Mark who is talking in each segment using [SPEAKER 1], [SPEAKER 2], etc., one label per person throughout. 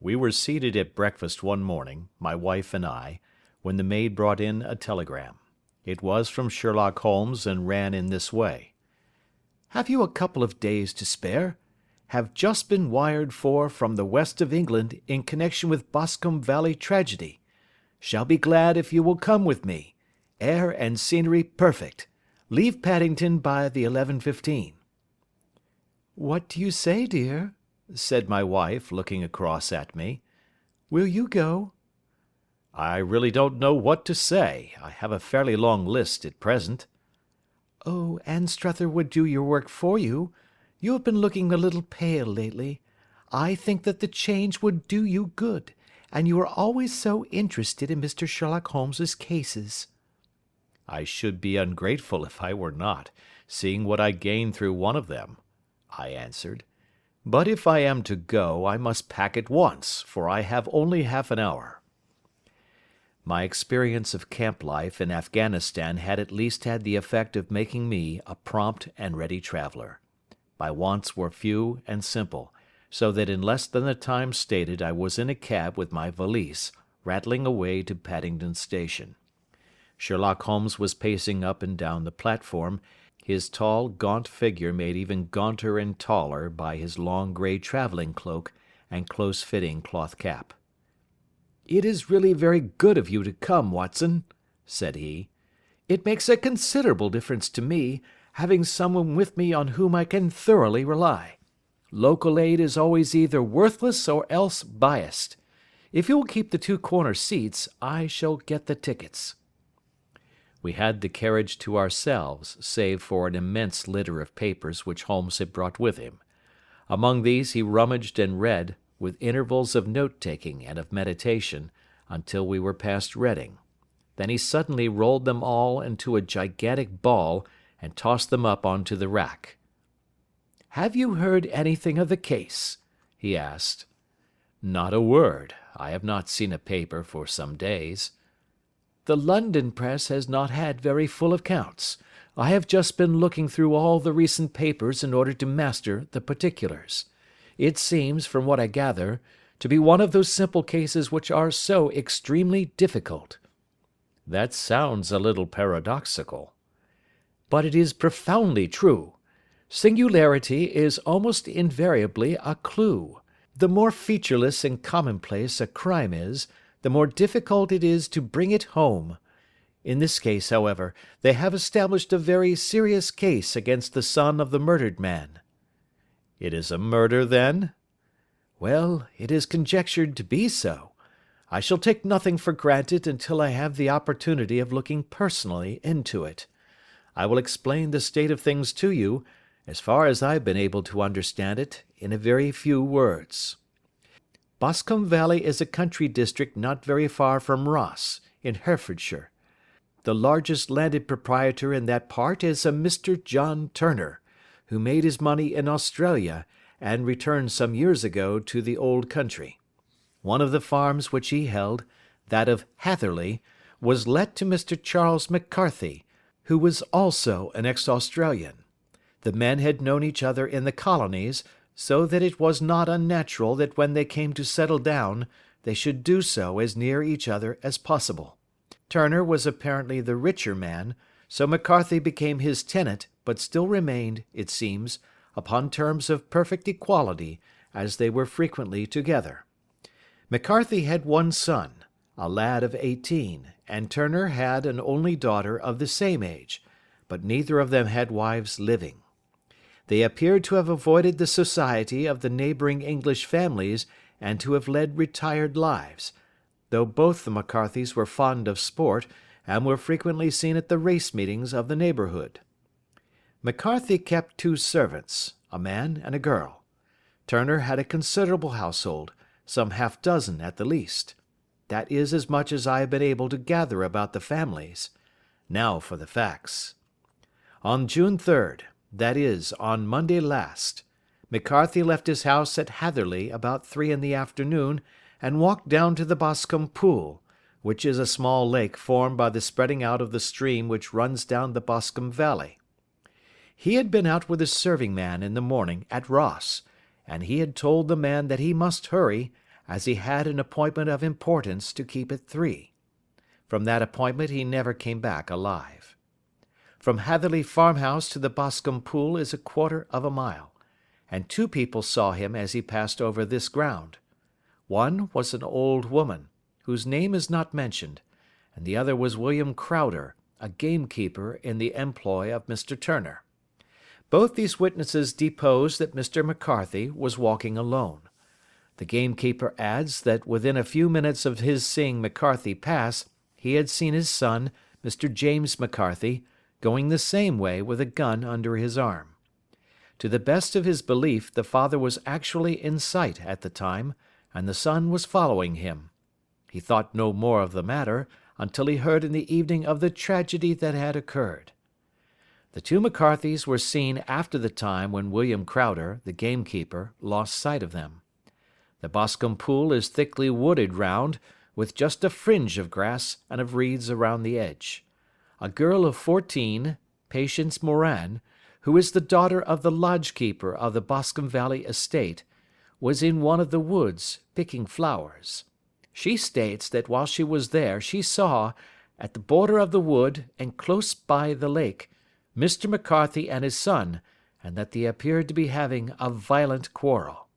[SPEAKER 1] We were seated at breakfast one morning, my wife and I, when the maid brought in a telegram. It was from Sherlock Holmes and ran in this way. "Have you a couple of days to spare? Have just been wired for from the west of England in connection with Boscombe Valley tragedy. Shall be glad if you will come with me. Air and scenery perfect. Leave Paddington by the 11:15. "What do you say, dear?" said my wife, looking across at me. "Will you go?" "I really don't know what to say. I have a fairly long list at present." "Oh, Anstruther would do your work for you. You have been looking a little pale lately. I think that the change would do you good, and you are always so interested in Mr. Sherlock Holmes's cases." "I should be ungrateful if I were not, seeing what I gained through one of them," I answered. "But if I am to go, I must pack at once, for I have only half an hour." My experience of camp life in Afghanistan had at least had the effect of making me a prompt and ready traveler. My wants were few and simple, so that in less than the time stated I was in a cab with my valise, rattling away to Paddington Station. Sherlock Holmes was pacing up and down the platform, his tall, gaunt figure made even gaunter and taller by his long grey travelling cloak and close-fitting cloth cap. "It is really very good of you to come, Watson," said he. "It makes a considerable difference to me, having someone with me on whom I can thoroughly rely. Local aid is always either worthless or else biased. If you will keep the two corner seats, I shall get the tickets." We had the carriage to ourselves, save for an immense litter of papers which Holmes had brought with him. Among these he rummaged and read, with intervals of note-taking and of meditation, until we were past Reading. Then he suddenly rolled them all into a gigantic ball and tossed them up onto the rack. "Have you heard anything of the case?" he asked. "Not a word. I have not seen a paper for some days." "The London press has not had very full accounts. I have just been looking through all the recent papers in order to master the particulars. It seems, from what I gather, to be one of those simple cases which are so extremely difficult." "That sounds a little paradoxical." "But it is profoundly true. Singularity is almost invariably a clue. The more featureless and commonplace a crime is, the more difficult it is to bring it home. In this case, however, they have established a very serious case against the son of the murdered man." "It is a murder, then?" "Well, it is conjectured to be so. I shall take nothing for granted until I have the opportunity of looking personally into it. I will explain the state of things to you, as far as I have been able to understand it, in a very few words. Boscombe Valley is a country district not very far from Ross, in Herefordshire. The largest landed proprietor in that part is a Mr. John Turner, who made his money in Australia and returned some years ago to the old country. One of the farms which he held, that of Hatherley, was let to Mr. Charles McCarthy, who was also an ex-Australian. The men had known each other in the colonies, so that it was not unnatural that when they came to settle down, they should do so as near each other as possible. Turner was apparently the richer man, so McCarthy became his tenant, but still remained, it seems, upon terms of perfect equality, as they were frequently together. McCarthy had one son, a lad of 18, and Turner had an only daughter of the same age, but neither of them had wives living. They appeared to have avoided the society of the neighbouring English families and to have led retired lives, though both the McCarthys were fond of sport and were frequently seen at the race meetings of the neighbourhood. McCarthy kept two servants, a man and a girl. Turner had a considerable household, some half-dozen at the least. That is as much as I have been able to gather about the families. Now for the facts. On June 3rd, that is, on Monday last, McCarthy left his house at Hatherley about 3 in the afternoon and walked down to the Boscombe Pool, which is a small lake formed by the spreading out of the stream which runs down the Boscombe Valley. He had been out with his serving man in the morning at Ross, and he had told the man that he must hurry, as he had an appointment of importance to keep at 3. From that appointment he never came back alive. From Hatherley Farmhouse to the Boscombe Pool is 1/4 of a mile, and 2 people saw him as he passed over this ground. One was an old woman, whose name is not mentioned, and the other was William Crowder, a gamekeeper in the employ of Mr. Turner. Both these witnesses depose that Mr. McCarthy was walking alone. The gamekeeper adds that within a few minutes of his seeing McCarthy pass, he had seen his son, Mr. James McCarthy, going the same way with a gun under his arm. To the best of his belief, the father was actually in sight at the time, and the son was following him. He thought no more of the matter until he heard in the evening of the tragedy that had occurred. The 2 McCarthys were seen after the time when William Crowder, the gamekeeper, lost sight of them. The Boscombe Pool is thickly wooded round, with just a fringe of grass and of reeds around the edge. A girl of 14, Patience Moran, who is the daughter of the lodge-keeper of the Boscombe Valley estate, was in one of the woods, picking flowers. She states that while she was there she saw, at the border of the wood and close by the lake, Mr. McCarthy and his son, and that they appeared to be having a violent quarrel.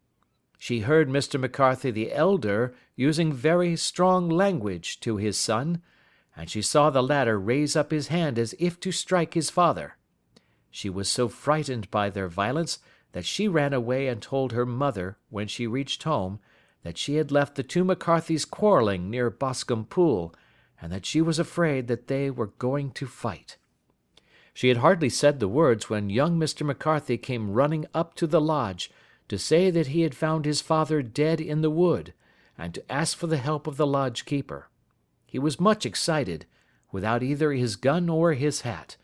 [SPEAKER 1] She heard Mr. McCarthy the elder using very strong language to his son, and she saw the latter raise up his hand as if to strike his father. She was so frightened by their violence that she ran away and told her mother, when she reached home, that she had left the 2 McCarthys quarrelling near Boscombe Pool, and that she was afraid that they were going to fight. She had hardly said the words when young Mr. McCarthy came running up to the lodge to say that he had found his father dead in the wood, and to ask for the help of the lodge keeper. He was much excited, without either his gun or his hat,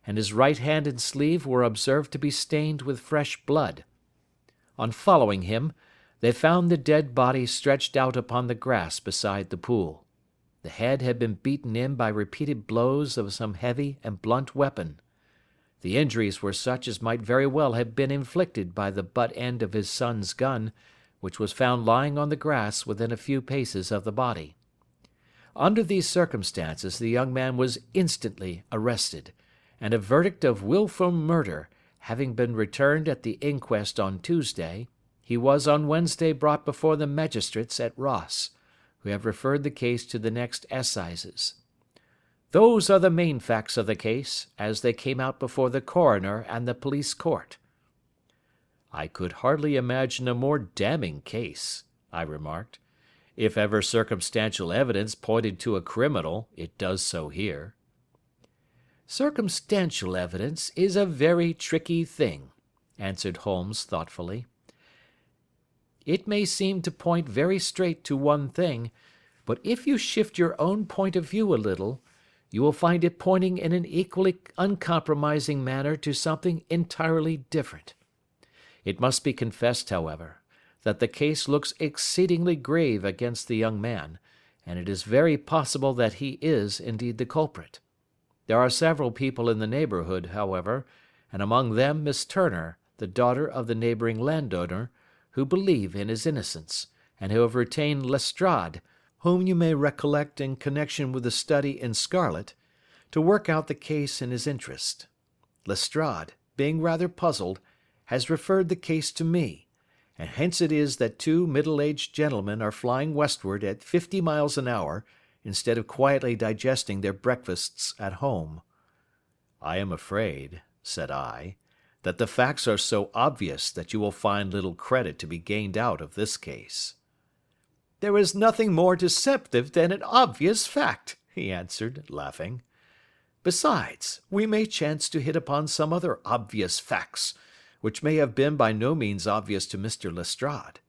[SPEAKER 1] and his right hand and sleeve were observed to be stained with fresh blood. On following him, they found the dead body stretched out upon the grass beside the pool. The head had been beaten in by repeated blows of some heavy and blunt weapon. The injuries were such as might very well have been inflicted by the butt end of his son's gun, which was found lying on the grass within a few paces of the body. Under these circumstances the young man was instantly arrested, and a verdict of wilful murder having been returned at the inquest on Tuesday, he was on Wednesday brought before the magistrates at Ross, who have referred the case to the next assizes. Those are the main facts of the case, as they came out before the coroner and the police court. "I could hardly imagine a more damning case," I remarked. "If ever circumstantial evidence pointed to a criminal, it does so here." "Circumstantial evidence is a very tricky thing," answered Holmes thoughtfully. "It may seem to point very straight to one thing, but if you shift your own point of view a little, you will find it pointing in an equally uncompromising manner to something entirely different. It must be confessed, however, that the case looks exceedingly grave against the young man, and it is very possible that he is indeed the culprit. There are several people in the neighbourhood, however, and among them Miss Turner, the daughter of the neighbouring landowner, who believe in his innocence, and who have retained Lestrade, whom you may recollect in connection with the study in scarlet, to work out the case in his interest. Lestrade, being rather puzzled, has referred the case to me, and hence it is that 2 middle-aged gentlemen are flying westward at 50 miles an hour, instead of quietly digesting their breakfasts at home. "I am afraid," said I, "that the facts are so obvious that you will find little credit to be gained out of this case." "There is nothing more deceptive than an obvious fact," he answered, laughing. "Besides, we may chance to hit upon some other obvious facts, which may have been by no means obvious to Mr. Lestrade.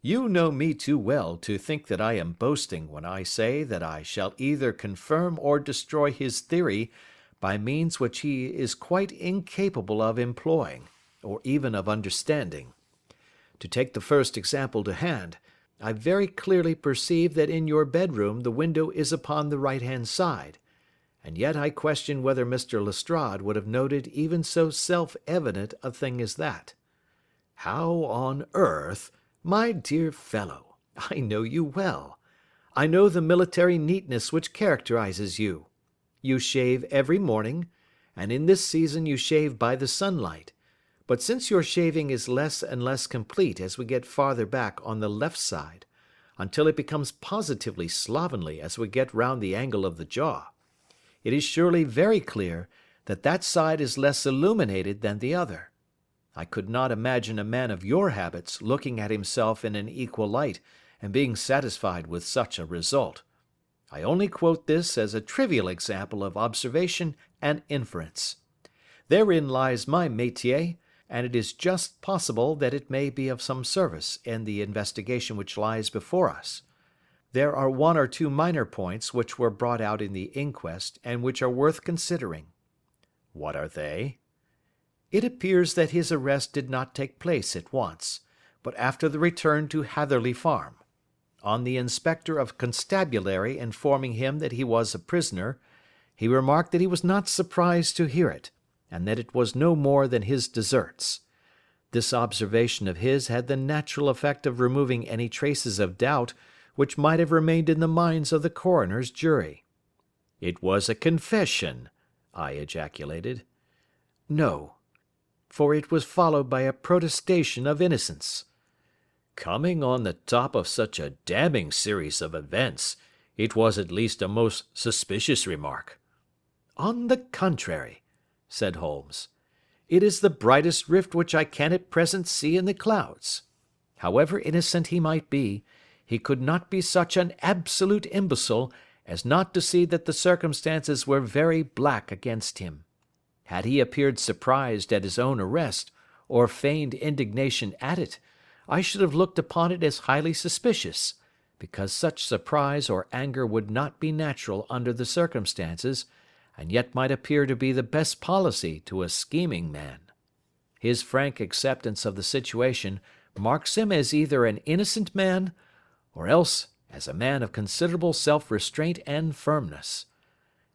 [SPEAKER 1] You know me too well to think that I am boasting when I say that I shall either confirm or destroy his theory by means which he is quite incapable of employing, or even of understanding. To take the first example to hand, I very clearly perceive that in your bedroom the window is upon the right-hand side, and yet I question whether Mr. Lestrade would have noted even so self-evident a thing as that. How on earth, my dear fellow, I know you well. I know the military neatness which characterizes you. You shave every morning, and in this season you shave by the sunlight. But since your shaving is less and less complete as we get farther back on the left side, until it becomes positively slovenly as we get round the angle of the jaw, it is surely very clear that that side is less illuminated than the other. I could not imagine a man of your habits looking at himself in an equal light and being satisfied with such a result. I only quote this as a trivial example of observation and inference. Therein lies my métier, and it is just possible that it may be of some service in the investigation which lies before us. There are one or two minor points which were brought out in the inquest and which are worth considering. What are they? It appears that his arrest did not take place at once, but after the return to Hatherley Farm. On the inspector of constabulary informing him that he was a prisoner, he remarked that he was not surprised to hear it, and that it was no more than his deserts. This observation of his had the natural effect of removing any traces of doubt which might have remained in the minds of the coroner's jury. "It was a confession," I ejaculated. "No, for it was followed by a protestation of innocence." "Coming on the top of such a damning series of events, it was at least a most suspicious remark." "On the contrary," said Holmes, "it is the brightest rift which I can at present see in the clouds. However innocent he might be, he could not be such an absolute imbecile as not to see that the circumstances were very black against him. Had he appeared surprised at his own arrest, or feigned indignation at it, I should have looked upon it as highly suspicious, because such surprise or anger would not be natural under the circumstances, and yet might appear to be the best policy to a scheming man. His frank acceptance of the situation marks him as either an innocent man, or else as a man of considerable self-restraint and firmness.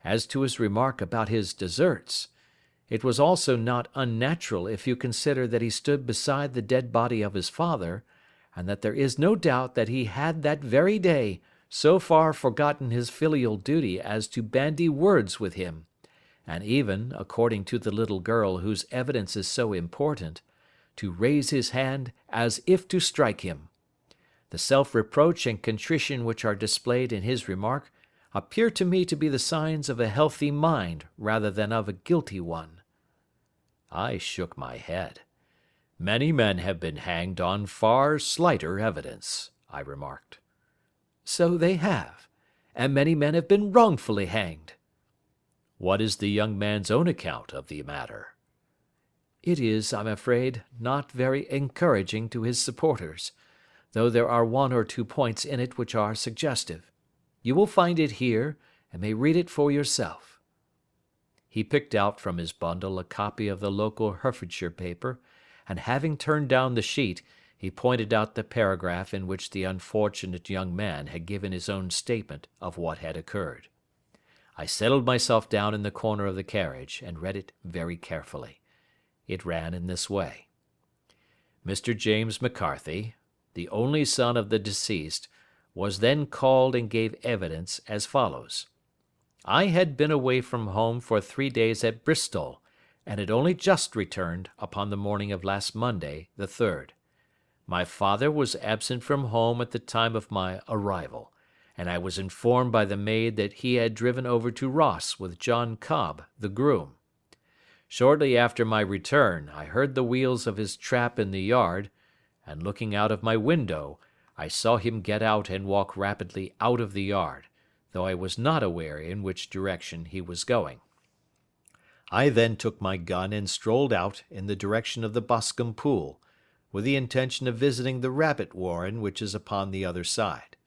[SPEAKER 1] As to his remark about his deserts, it was also not unnatural if you consider that he stood beside the dead body of his father, and that there is no doubt that he had that very day so far forgotten his filial duty as to bandy words with him, and even, according to the little girl whose evidence is so important, to raise his hand as if to strike him. The self-reproach and contrition which are displayed in his remark appear to me to be the signs of a healthy mind rather than of a guilty one." I shook my head. "Many men have been hanged on far slighter evidence," I remarked. "So they have, and many men have been wrongfully hanged." "What is the young man's own account of the matter?" "It is, I'm afraid, not very encouraging to his supporters, though there are one or two points in it which are suggestive. You will find it here, and may read it for yourself." He picked out from his bundle a copy of the local Herefordshire paper, and having turned down the sheet, he pointed out the paragraph in which the unfortunate young man had given his own statement of what had occurred. I settled myself down in the corner of the carriage, and read it very carefully. It ran in this way: "Mr. James McCarthy, the only son of the deceased, was then called and gave evidence as follows. I had been away from home for 3 days at Bristol, and had only just returned upon the morning of last Monday, the 3rd. My father was absent from home at the time of my arrival, and I was informed by the maid that he had driven over to Ross with John Cobb, the groom. Shortly after my return I heard the wheels of his trap in the yard, and looking out of my window, I saw him get out and walk rapidly out of the yard, though I was not aware in which direction he was going. I then took my gun and strolled out in the direction of the Boscombe pool, with the intention of visiting the rabbit warren which is upon the other side.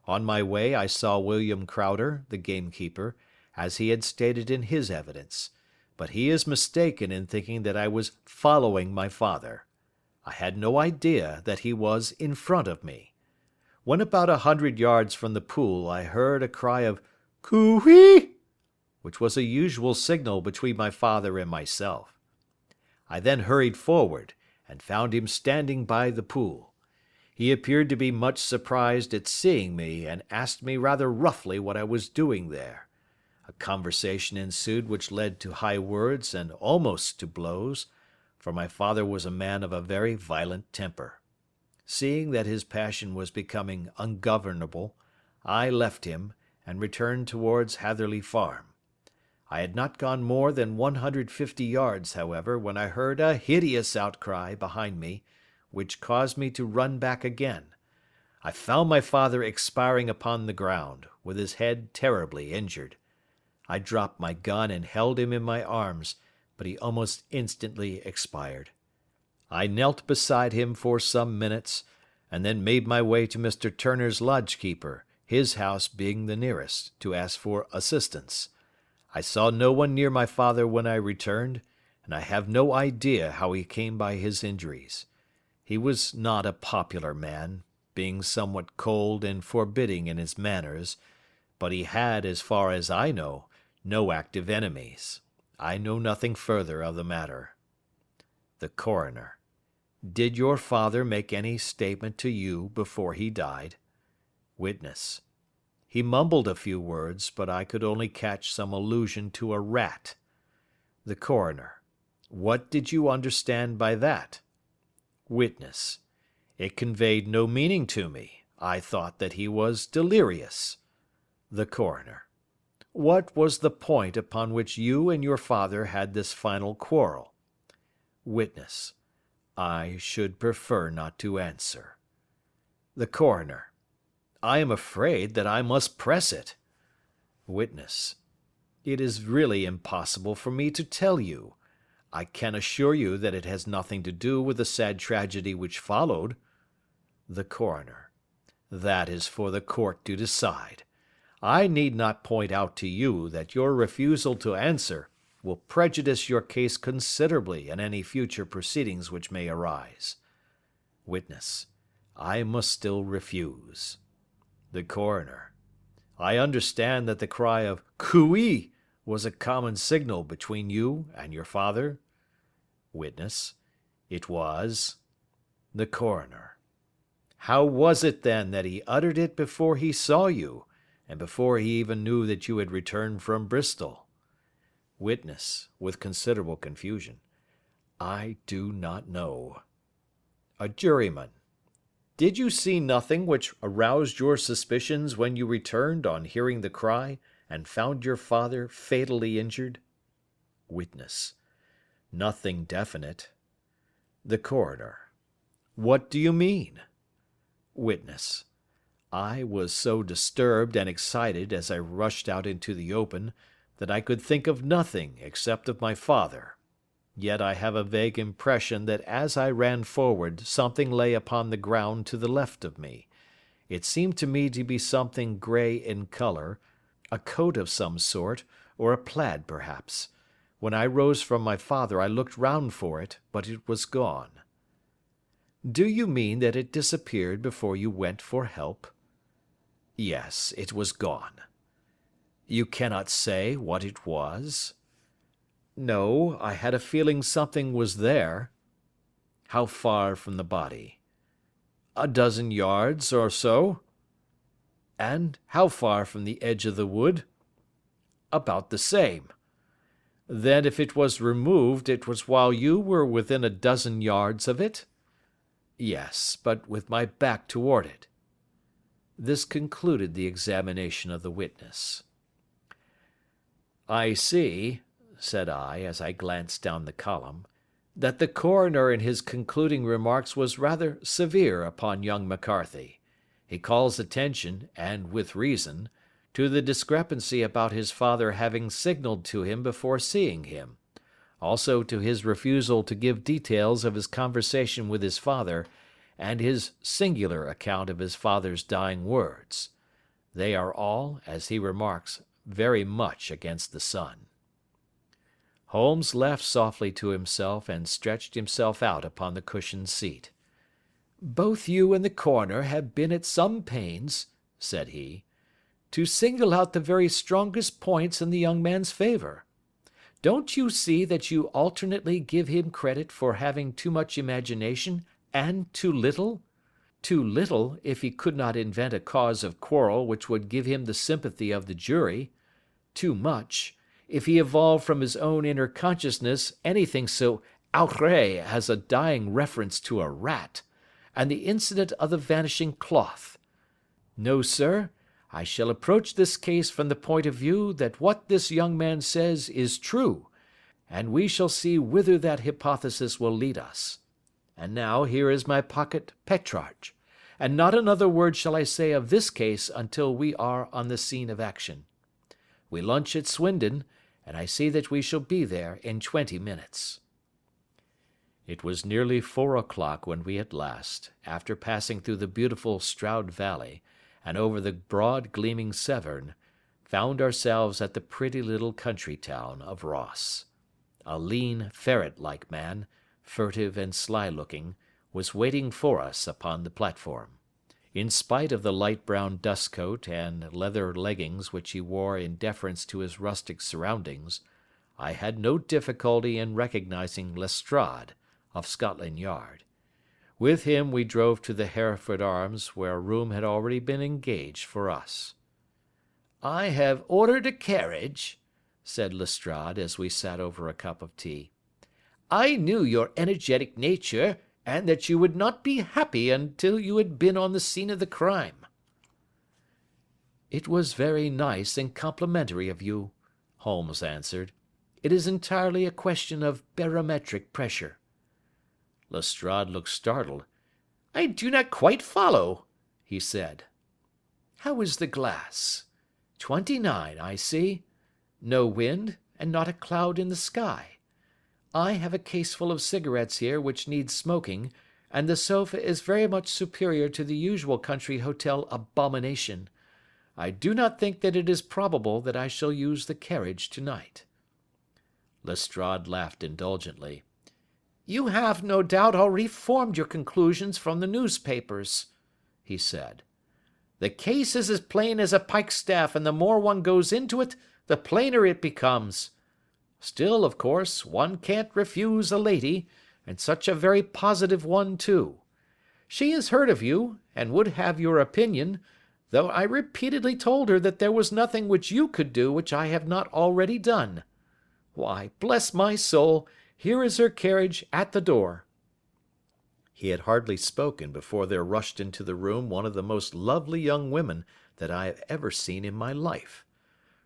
[SPEAKER 1] On my way I saw William Crowder, the gamekeeper, as he had stated in his evidence, but he is mistaken in thinking that I was following my father. I had no idea that he was in front of me. When about 100 yards from the pool I heard a cry of "Coo-ee!" which was a usual signal between my father and myself. I then hurried forward, and found him standing by the pool. He appeared to be much surprised at seeing me, and asked me rather roughly what I was doing there. A conversation ensued which led to high words and almost to blows, for my father was a man of a very violent temper. Seeing that his passion was becoming ungovernable, I left him and returned towards Hatherley Farm. I had not gone more than 150 yards, however, when I heard a hideous outcry behind me, which caused me to run back again. I found my father expiring upon the ground, with his head terribly injured. I dropped my gun and held him in my arms, but he almost instantly expired. I knelt beside him for some minutes, and then made my way to Mr. Turner's lodge-keeper, his house being the nearest, to ask for assistance. I saw no one near my father when I returned, and I have no idea how he came by his injuries. He was not a popular man, being somewhat cold and forbidding in his manners, but he had, as far as I know, no active enemies. I know nothing further of the matter. The Coroner: Did your father make any statement to you before he died? Witness: He mumbled a few words, but I could only catch some allusion to a rat. The Coroner: What did you understand by that? Witness: It conveyed no meaning to me. I thought that he was delirious. The Coroner: What was the point upon which you and your father had this final quarrel? Witness: I should prefer not to answer. The Coroner: I am afraid that I must press it. Witness: It is really impossible for me to tell you. I can assure you that it has nothing to do with the sad tragedy which followed. The Coroner: That is for the court to decide. I need not point out to you that your refusal to answer will prejudice your case considerably in any future proceedings which may arise. Witness: I must still refuse. The Coroner: I understand that the cry of "Cooee" was a common signal between you and your father? Witness: It was. The Coroner: How was it then that he uttered it before he saw you, and before he even knew that you had returned from Bristol? Witness, with considerable confusion: I do not know. A juryman: Did you see nothing which aroused your suspicions when you returned on hearing the cry and found your father fatally injured? Witness: Nothing definite. The Coroner: What do you mean? Witness: I was so disturbed and excited as I rushed out into the open that I could think of nothing except of my father. Yet I have a vague impression that as I ran forward something lay upon the ground to the left of me. It seemed to me to be something grey in colour, a coat of some sort, or a plaid perhaps. When I rose from my father I looked round for it, but it was gone. Do you mean that it disappeared before you went for help? Yes, it was gone. You cannot say what it was? No, I had a feeling something was there. How far from the body? A dozen yards or so. And how far from the edge of the wood? About the same. Then if it was removed, it was while you were within a dozen yards of it? Yes, but with my back toward it. This concluded the examination of the witness. I see, said I, as I glanced down the column, that the coroner in his concluding remarks was rather severe upon young McCarthy. He calls attention, and with reason, to the discrepancy about his father having signalled to him before seeing him, also to his refusal to give details of his conversation with his father, and his singular account of his father's dying words. They are all, as he remarks, very much against the son. Holmes laughed softly to himself and stretched himself out upon the cushioned seat. "Both you and the coroner have been at some pains," said he, "to single out the very strongest points in the young man's favour. Don't you see that you alternately give him credit for having too much imagination and too little? Too little, if he could not invent a cause of quarrel which would give him the sympathy of the jury. Too much, if he evolved from his own inner consciousness anything so outré as a dying reference to a rat, and the incident of the vanishing cloth. No, sir, I shall approach this case from the point of view that what this young man says is true, and we shall see whither that hypothesis will lead us. And now here is my pocket Petrarch, and not another word shall I say of this case until we are on the scene of action. We lunch at Swindon, and I see that we shall be there in 20 minutes. It was nearly 4 o'clock when we at last, after passing through the beautiful Stroud Valley, and over the broad gleaming Severn, found ourselves at the pretty little country town of Ross. A lean, ferret-like man, furtive and sly-looking, was waiting for us upon the platform. In spite of the light brown dust coat and leather leggings which he wore in deference to his rustic surroundings, I had no difficulty in recognizing Lestrade, of Scotland Yard. With him we drove to the Hereford Arms, where a room had already been engaged for us. "I have ordered a carriage," said Lestrade as we sat over a cup of tea. "I knew your energetic nature, and that you would not be happy until you had been on the scene of the crime." "It was very nice and complimentary of you," Holmes answered. "It is entirely a question of barometric pressure." Lestrade looked startled. "I do not quite follow," he said. "How is the glass? 29, I see. No wind, and not a cloud in the sky. I have a case full of cigarettes here which need smoking, and the sofa is very much superior to the usual country hotel abomination. I do not think that it is probable that I shall use the carriage tonight." Lestrade laughed indulgently. "You have, no doubt, already formed your conclusions from the newspapers," he said. "The case is as plain as a pikestaff, and the more one goes into it, the plainer it becomes. Still, of course, one can't refuse a lady, and such a very positive one too. She has heard of you, and would have your opinion, though I repeatedly told her that there was nothing which you could do which I have not already done. Why, bless my soul, here is her carriage at the door." He had hardly spoken before there rushed into the room one of the most lovely young women that I have ever seen in my life.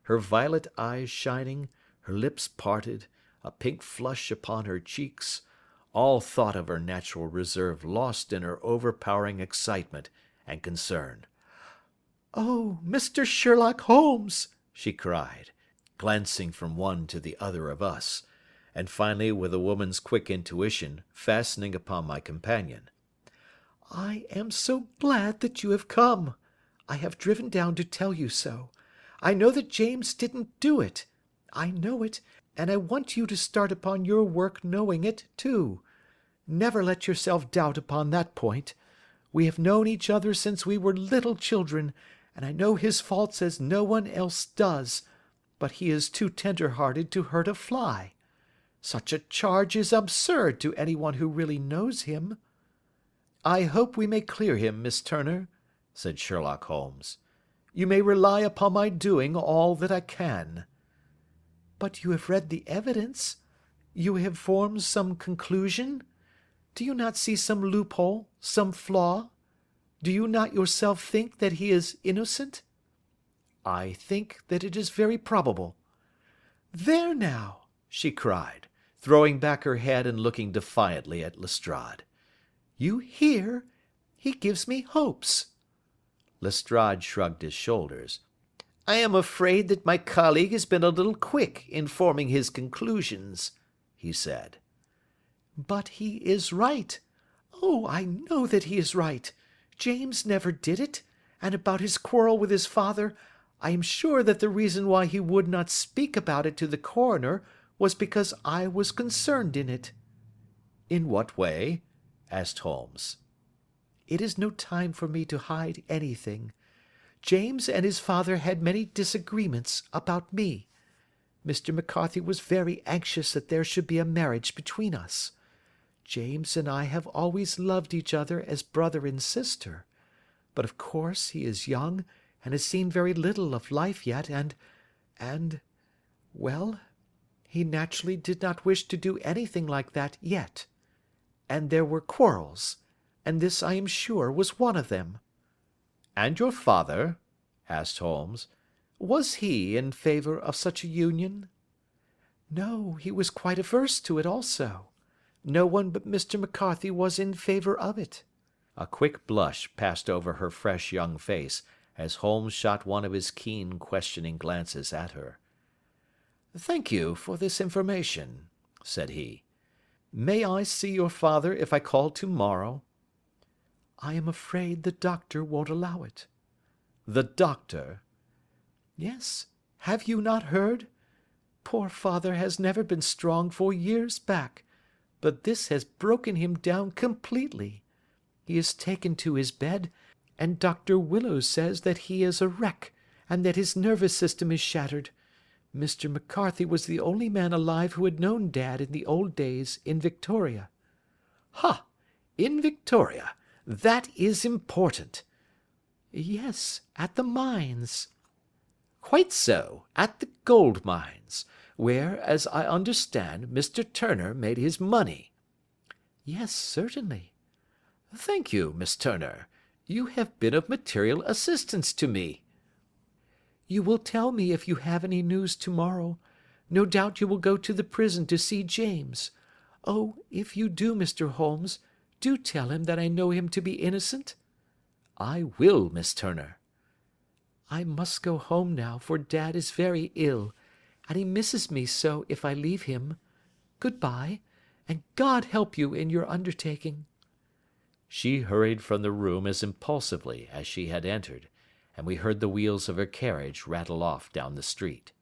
[SPEAKER 1] Her violet eyes shining, her lips parted, a pink flush upon her cheeks, all thought of her natural reserve lost in her overpowering excitement and concern. "Oh, Mr. Sherlock Holmes!" she cried, glancing from one to the other of us, and finally, with a woman's quick intuition, fastening upon my companion. "I am so glad that you have come. I have driven down to tell you so. I know that James didn't do it. I know it, and I want you to start upon your work knowing it, too. Never let yourself doubt upon that point. We have known each other since we were little children, and I know his faults as no one else does, but he is too tender-hearted to hurt a fly. Such a charge is absurd to anyone who really knows him." "I hope we may clear him, Miss Turner," said Sherlock Holmes. "You may rely upon my doing all that I can." "But you have read the evidence? You have formed some conclusion? Do you not see some loophole, some flaw? Do you not yourself think that he is innocent?" "I think that it is very probable." "There now!" she cried, throwing back her head and looking defiantly at Lestrade. "You hear? He gives me hopes." Lestrade shrugged his shoulders. "I am afraid that my colleague has been a little quick in forming his conclusions," he said. "But he is right. Oh, I know that he is right. James never did it, and about his quarrel with his father, I am sure that the reason why he would not speak about it to the coroner was because I was concerned in it." "In what way?" asked Holmes. "It is no time for me to hide anything. James and his father had many disagreements about me. Mr. McCarthy was very anxious that there should be a marriage between us.
[SPEAKER 2] James and I have always loved each other as brother and sister, but of course he is young and has seen very little of life yet, well, he naturally did not wish to do anything like that yet. And there were quarrels, and this, I am sure, was one of them."
[SPEAKER 1] "And your father?" asked Holmes.
[SPEAKER 2] "Was he in favour of such a union?" "No, he was quite averse to it also. No one but Mr. McCarthy was in favour of it."
[SPEAKER 1] A quick blush passed over her fresh young face as Holmes shot one of his keen, questioning glances at her. "Thank you for this information," said he. "May I see your father if I call to-morrow?"
[SPEAKER 2] "I am afraid the doctor won't allow it."
[SPEAKER 1] "The doctor?"
[SPEAKER 2] "Yes. Have you not heard? Poor father has never been strong for years back, but this has broken him down completely. He is taken to his bed, and Dr. Willows says that he is a wreck, and that his nervous system is shattered. Mr. McCarthy was the only man alive who had known Dad in the old days in Victoria."
[SPEAKER 1] "Ha! In Victoria. That is important."
[SPEAKER 2] "Yes, at the mines."
[SPEAKER 1] "Quite so, at the gold mines, where, as I understand, Mr. Turner made his money."
[SPEAKER 2] "Yes, certainly."
[SPEAKER 1] "Thank you, Miss Turner. You have been of material assistance to me."
[SPEAKER 2] "You will tell me if you have any news to-morrow. No doubt you will go to the prison to see James. Oh, if you do, Mr. Holmes, do tell him that I know him to be innocent."
[SPEAKER 1] "I will, Miss Turner."
[SPEAKER 2] "I must go home now, for Dad is very ill, and he misses me so if I leave him. Good-bye, and God help you in your undertaking."
[SPEAKER 1] She hurried from the room as impulsively as she had entered, and we heard the wheels of her carriage rattle off down the street.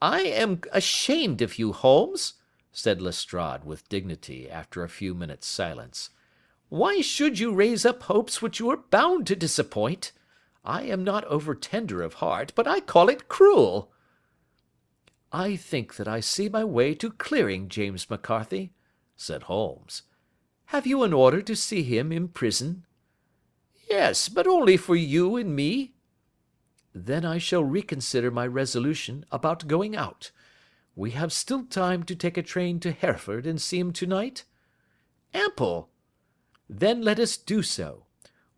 [SPEAKER 1] "I am ashamed of you, Holmes," said Lestrade with dignity after a few minutes' silence. "Why should you raise up hopes which you are bound to disappoint? I am not over tender of heart, but I call it cruel." "I think that I see my way to clearing James McCarthy," said Holmes. "Have you an order to see him in prison?" "Yes, but only for you and me." "Then I shall reconsider my resolution about going out. We have still time to take a train to Hereford and see him to-night?" "Ample." "Then let us do so.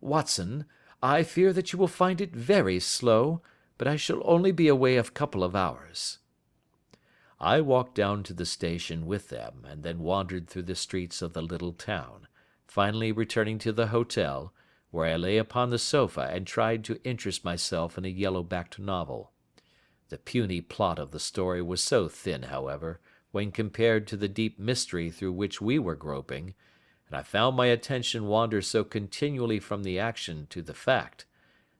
[SPEAKER 1] Watson, I fear that you will find it very slow, but I shall only be away a couple of hours." I walked down to the station with them, and then wandered through the streets of the little town, finally returning to the hotel, where I lay upon the sofa and tried to interest myself in a yellow-backed novel. The puny plot of the story was so thin, however, when compared to the deep mystery through which we were groping, and I found my attention wander so continually from the action to the fact,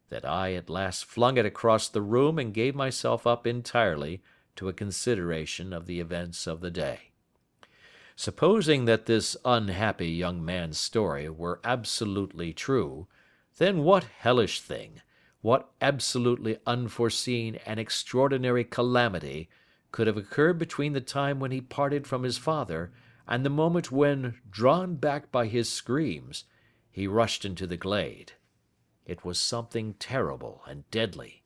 [SPEAKER 1] that I at last flung it across the room and gave myself up entirely to a consideration of the events of the day. Supposing that this unhappy young man's story were absolutely true, then what hellish thing, what absolutely unforeseen and extraordinary calamity could have occurred between the time when he parted from his father and the moment when, drawn back by his screams, he rushed into the glade? It was something terrible and deadly.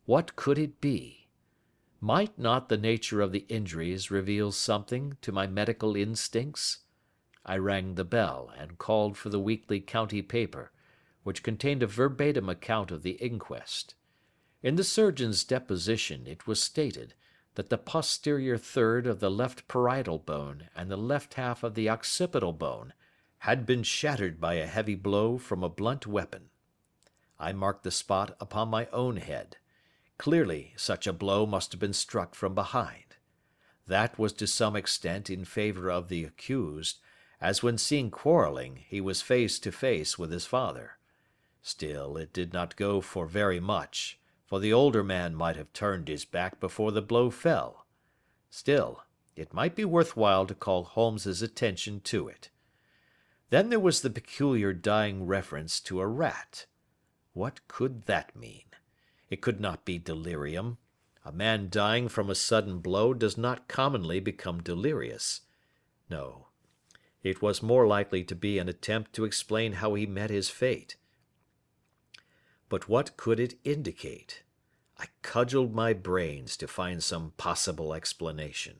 [SPEAKER 1] What could it be? Might not the nature of the injuries reveal something to my medical instincts? I rang the bell, and called for the weekly county paper, which contained a verbatim account of the inquest. In the surgeon's deposition it was stated that the posterior third of the left parietal bone and the left half of the occipital bone had been shattered by a heavy blow from a blunt weapon. I marked the spot upon my own head. Clearly such a blow must have been struck from behind. That was to some extent in favour of the accused, as when seen quarrelling he was face to face with his father. Still, it did not go for very much, for the older man might have turned his back before the blow fell. Still, it might be worth while to call Holmes's attention to it. Then there was the peculiar dying reference to a rat. What could that mean? It could not be delirium. A man dying from a sudden blow does not commonly become delirious. No, It was more likely to be an attempt to explain how he met his fate. But what could it indicate? I cudgelled my brains to find some possible explanation.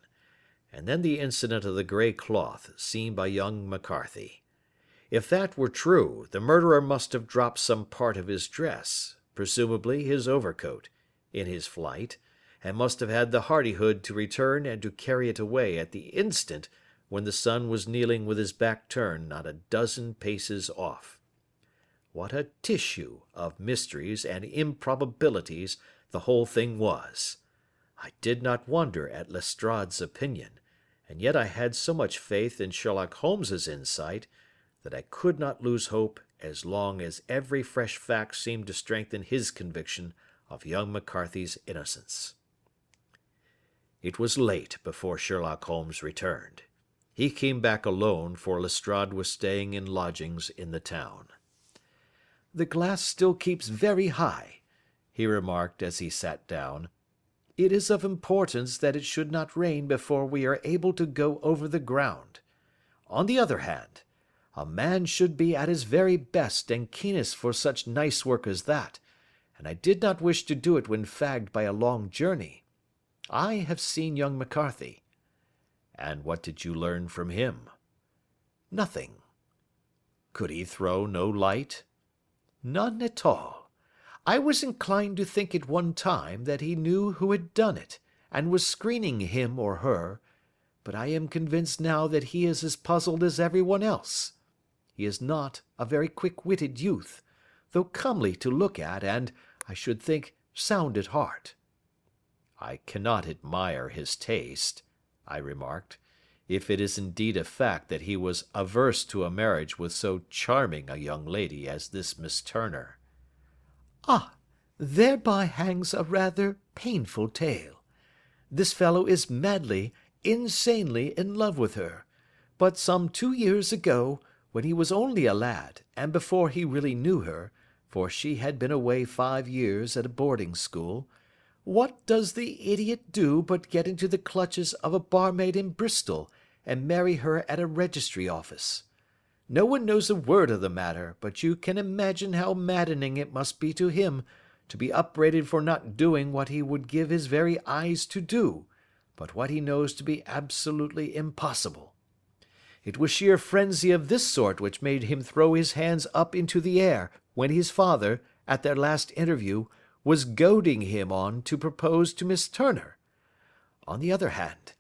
[SPEAKER 1] And then the incident of the grey cloth seen by young McCarthy. If that were true, the murderer must have dropped some part of his dress, presumably his overcoat, in his flight, and must have had the hardihood to return and to carry it away at the instant when the son was kneeling with his back turned not a dozen paces off. What a tissue of mysteries and improbabilities the whole thing was! I did not wonder at Lestrade's opinion, and yet I had so much faith in Sherlock Holmes's insight that I could not lose hope as long as every fresh fact seemed to strengthen his conviction of young McCarthy's innocence. It was late before Sherlock Holmes returned. He came back alone, for Lestrade was staying in lodgings in the town.
[SPEAKER 2] "The glass still keeps very high," he remarked as he sat down. "It is of importance that it should not rain before we are able to go over the ground. On the other hand, a man should be at his very best and keenest for such nice work as that, and I did not wish to do it when fagged by a long journey. I have seen young McCarthy."
[SPEAKER 1] "And what did you learn from him?"
[SPEAKER 2] "Nothing."
[SPEAKER 1] "Could he throw no light?"
[SPEAKER 2] "None at all. I was inclined to think at one time that he knew who had done it, and was screening him or her, but I am convinced now that he is as puzzled as everyone else. He is not a very quick-witted youth, though comely to look at and, I should think, sound at heart."
[SPEAKER 1] "I cannot admire his taste," I remarked, "if it is indeed a fact that he was averse to a marriage with so charming a young lady as this Miss Turner."
[SPEAKER 2] "Ah, thereby hangs a rather painful tale. This fellow is madly, insanely in love with her, but some 2 years ago, when he was only a lad, and before he really knew her, for she had been away 5 years at a boarding school, what does the idiot do but get into the clutches of a barmaid in Bristol, and marry her at a registry office? No one knows a word of the matter, but you can imagine how maddening it must be to him to be upbraided for not doing what he would give his very eyes to do, but what he knows to be absolutely impossible. It was sheer frenzy of this sort which made him throw his hands up into the air when his father, at their last interview, was goading him on to propose to Miss Turner. On the other hand,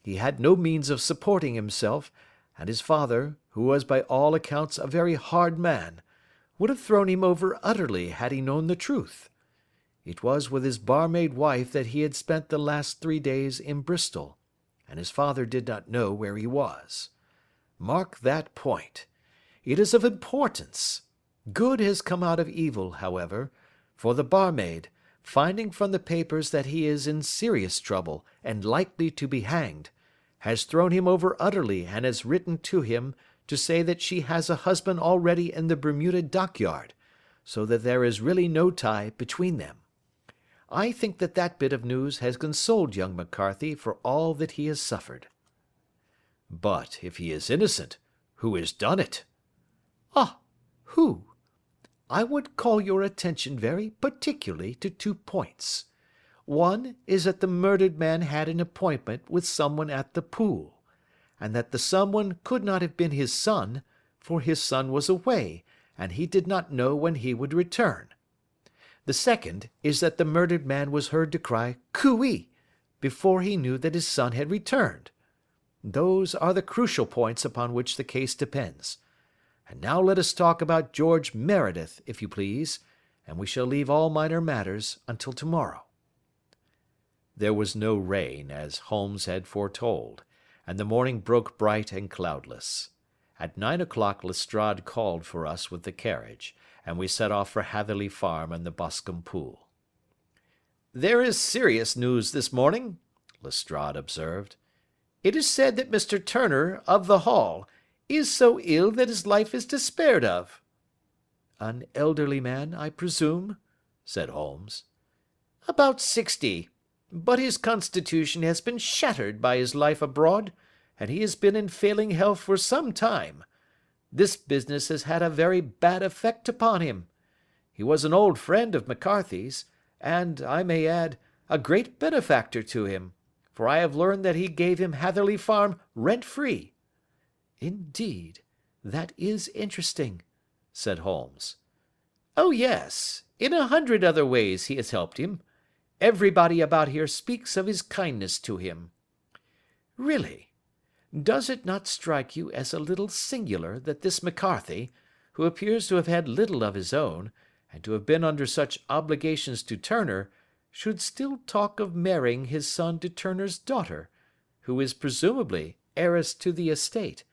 [SPEAKER 2] he had no means of supporting himself, and his father, who was by all accounts a very hard man, would have thrown him over utterly had he known the truth. It was with his barmaid wife that he had spent the last 3 days in Bristol, and his father did not know where he was. Mark that point. It is of importance. Good has come out of evil, however, for the barmaid, finding from the papers that he is in serious trouble and likely to be hanged, has thrown him over utterly and has written to him to say that she has a husband already in the Bermuda dockyard, so that there is really no tie between them. I think that that bit of news has consoled young McCarthy for all that he has suffered."
[SPEAKER 1] "But if he is innocent, who has done it?"
[SPEAKER 2] "Ah, who? I would call your attention very particularly to 2 points. One is that the murdered man had an appointment with someone at the pool, and that the someone could not have been his son, for his son was away, and he did not know when he would return. The second is that the murdered man was heard to cry 'Cooee!' before he knew that his son had returned. Those are the crucial points upon which the case depends. And now let us talk about George Meredith, if you please, and we shall leave all minor matters until tomorrow." There was no rain, as Holmes had foretold, and the morning broke bright and cloudless. At 9 o'clock Lestrade called for us with the carriage, and we set off for Hatherley Farm and the Boscombe Pool. "There is serious news this morning," Lestrade observed. "It is said that Mr. Turner, of the Hall, is so ill that his life is despaired of." "An elderly man, I presume?" said Holmes. "About 60. But his constitution has been shattered by his life abroad, and he has been in failing health for some time. This business has had a very bad effect upon him. He was an old friend of McCarthy's, and, I may add, a great benefactor to him, for I have learned that he gave him Hatherley Farm rent-free." "Indeed, that is interesting," said Holmes. "Oh yes, in 100 other ways he has helped him. Everybody about here speaks of his kindness to him. Really, does it not strike you as a little singular that this McCarthy, who appears to have had little of his own, and to have been under such obligations to Turner, should still talk of marrying his son to Turner's daughter, who is presumably heiress to the estate,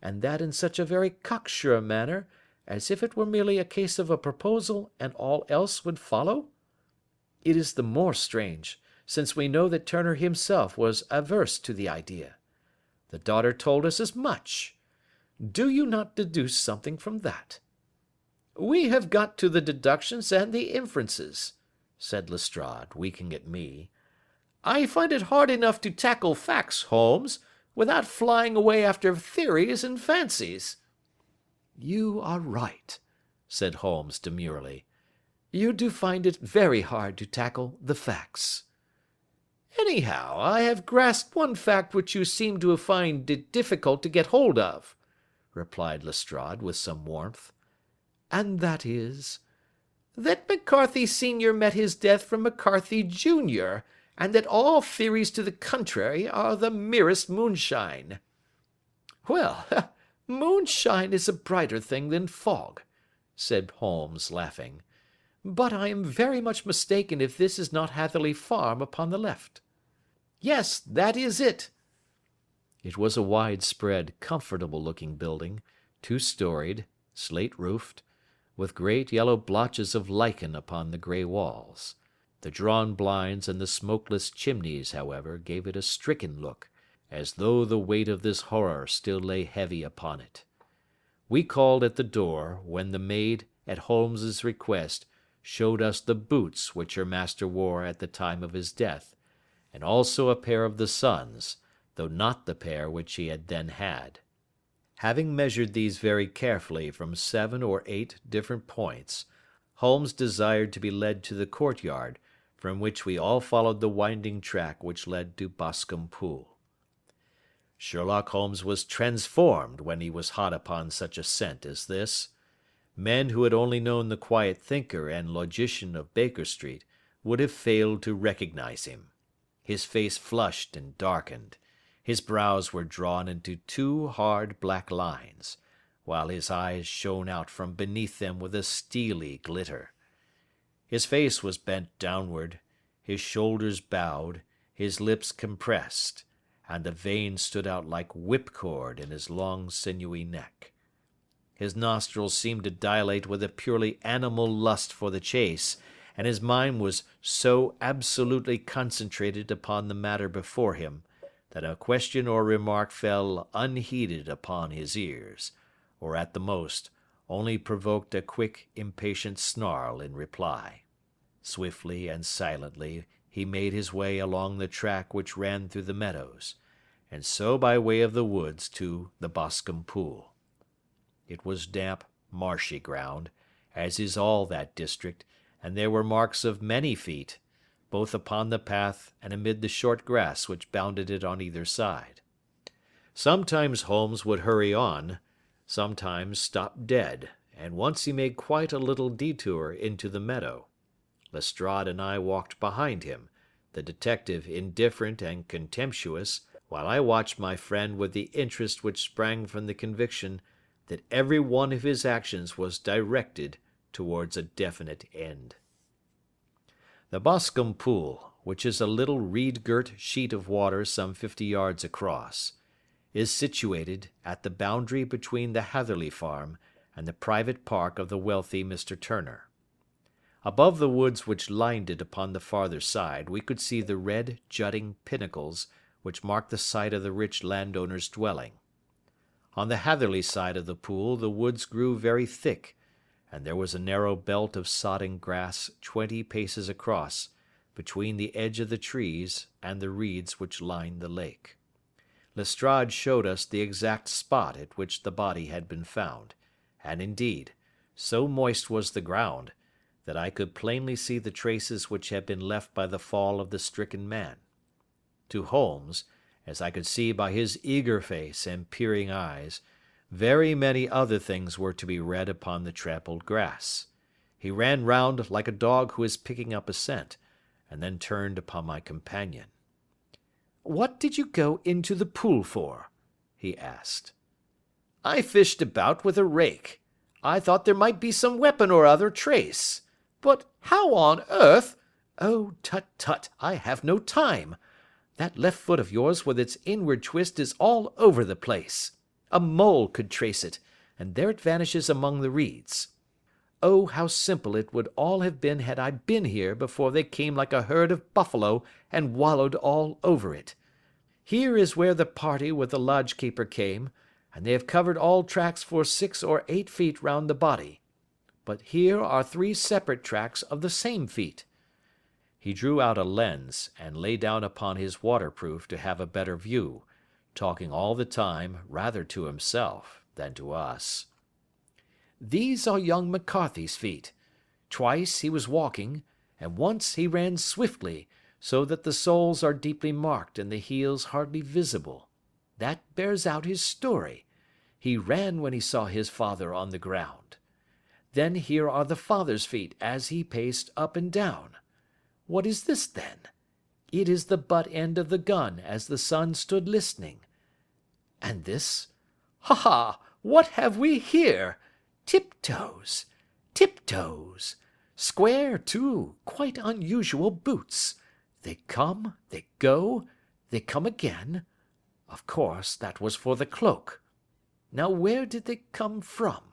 [SPEAKER 2] and that in such a very cocksure manner, as if it were merely a case of a proposal and all else would follow? It is the more strange, since we know that Turner himself was averse to the idea. The daughter told us as much. Do you not deduce something from that?" "We have got to the deductions and the inferences," said Lestrade, winking at me. "I find it hard enough to tackle facts, Holmes, without flying away after theories and fancies." "You are right," said Holmes demurely. "You do find it very hard to tackle the facts." "Anyhow, I have grasped one fact which you seem to find it difficult to get hold of," replied Lestrade with some warmth. "And that is?" "That McCarthy Senior met his death from McCarthy Junior, and that all theories to the contrary are the merest moonshine." "Well, moonshine is a brighter thing than fog," said Holmes, laughing. "But I am very much mistaken if this is not Hatherley Farm upon the left." "Yes, that is it." It was a wide-spread, comfortable-looking building, 2-storied, slate-roofed, with great yellow blotches of lichen upon the grey walls. The drawn blinds and the smokeless chimneys, however, gave it a stricken look, as though the weight of this horror still lay heavy upon it. We called at the door, when the maid, at Holmes's request, showed us the boots which her master wore at the time of his death, and also a pair of the son's, though not the pair which he had then had. Having measured these very carefully from 7 or 8 different points, Holmes desired to be led to the courtyard, from which we all followed the winding track which led to Boscombe Pool. Sherlock Holmes was transformed when he was hot upon such a scent as this. Men who had only known the quiet thinker and logician of Baker Street would have failed to recognize him. His face flushed and darkened. His brows were drawn into 2 hard black lines, while his eyes shone out from beneath them with a steely glitter. His face was bent downward, his shoulders bowed, his lips compressed, and a vein stood out like whipcord in his long sinewy neck. His nostrils seemed to dilate with a purely animal lust for the chase, and his mind was so absolutely concentrated upon the matter before him, that a question or remark fell unheeded upon his ears, or at the most, only provoked a quick, impatient snarl in reply. Swiftly and silently he made his way along the track which ran through the meadows, and so by way of the woods to the Boscombe Pool. It was damp, marshy ground, as is all that district, and there were marks of many feet, both upon the path and amid the short grass which bounded it on either side. Sometimes Holmes would hurry on, sometimes stop dead, and once he made quite a little detour into the meadow. Lestrade and I walked behind him, the detective indifferent and contemptuous, while I watched my friend with the interest which sprang from the conviction that every one of his actions was directed towards a definite end. The Boscombe Pool, which is a little reed-girt sheet of water some 50 yards across, is situated at the boundary between the Hatherley Farm and the private park of the wealthy Mr. Turner. Above the woods which lined it upon the farther side we could see the red, jutting pinnacles which marked the site of the rich landowner's dwelling. On the Hatherley side of the pool the woods grew very thick, and there was a narrow belt of sodden grass 20 paces across, between the edge of the trees and the reeds which lined the lake.
[SPEAKER 1] Lestrade showed us the exact spot at which the body had been found, and indeed, so moist was the ground, that I could plainly see the traces which had been left by the fall of the stricken man. To Holmes, as I could see by his eager face and peering eyes, very many other things were to be read upon the trampled grass. He ran round like a dog who is picking up a scent, and then turned upon my companion. "What did you go into the pool for?" he asked. "I fished about with a rake. I thought there might be some weapon or other trace. But how on earth—" "Oh, tut, tut, I have no time. That left foot of yours with its inward twist is all over the place. A mole could trace it, and there it vanishes among the reeds. Oh, how simple it would all have been had I been here before they came like a herd of buffalo and wallowed all over it. Here is where the party with the lodge-keeper came, and they have covered all tracks for 6 or 8 feet round the body. But here are 3 separate tracks of the same feet." He drew out a lens and lay down upon his waterproof to have a better view, talking all the time rather to himself than to us. "These are young McCarthy's feet. Twice he was walking, and once he ran swiftly, so that the soles are deeply marked and the heels hardly visible. That bears out his story. He ran when he saw his father on the ground. Then here are the father's feet as he paced up and down. What is this, then? It is the butt end of the gun as the son stood listening. And this? Ha ha! What have we here? Tiptoes! Tiptoes! Square, too, quite unusual boots. They come, they go, they come again. Of course, that was for the cloak. Now where did they come from?"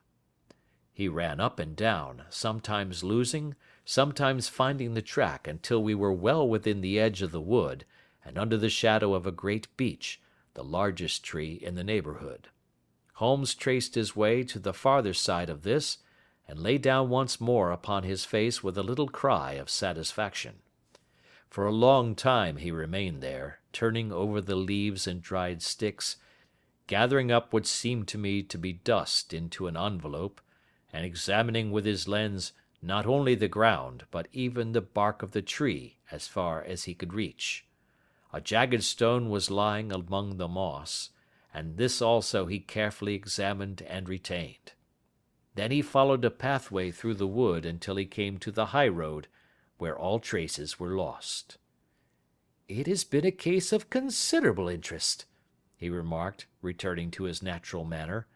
[SPEAKER 1] He ran up and down, sometimes losing, sometimes finding the track until we were well within the edge of the wood, and under the shadow of a great beech, the largest tree in the neighbourhood. Holmes traced his way to the farther side of this, and lay down once more upon his face with a little cry of satisfaction. For a long time he remained there, turning over the leaves and dried sticks, gathering up what seemed to me to be dust into an envelope, and examining with his lens not only the ground, but even the bark of the tree as far as he could reach. A jagged stone was lying among the moss, and this also he carefully examined and retained. Then he followed a pathway through the wood until he came to the high road, where all traces were lost. "It has been a case of considerable interest," he remarked, returning to his natural manner.